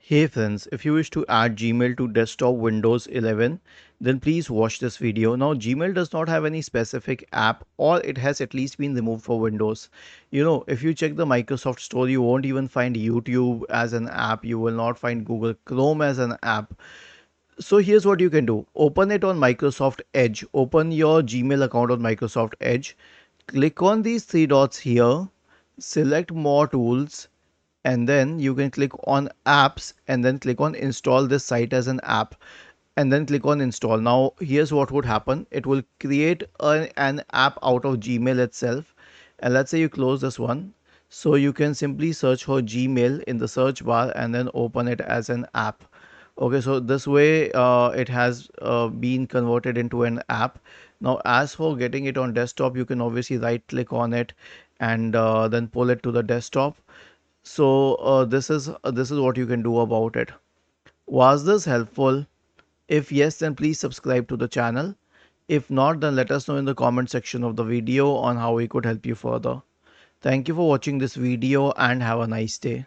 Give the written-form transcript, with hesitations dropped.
Hey friends, if you wish to add Gmail to desktop Windows 11, then please watch this video. Now, Gmail does not have any specific app, or it has at least been removed for Windows. If you check the Microsoft Store, you won't even find YouTube as an app. You will not find Google Chrome as an app. So here's what you can do. Open it on Microsoft Edge. Open your Gmail account on Microsoft Edge. Click on these three dots here. Select More Tools, and then you can click on apps and then click on install this site as an app, and then click on install. Now here's what would happen. It will create an app out of Gmail itself, and let's say you close this one. So you can simply search for Gmail in the search bar and then open it as an app. Okay, so this way it has been converted into an app. Now as for getting it on desktop, you can obviously right click on it and then pull it to the desktop. So this is what you can do about it. Was this helpful? If yes, then please subscribe to the channel. If not, then let us know in the comment section of the video on how we could help you further. Thank you for watching this video and have a nice day.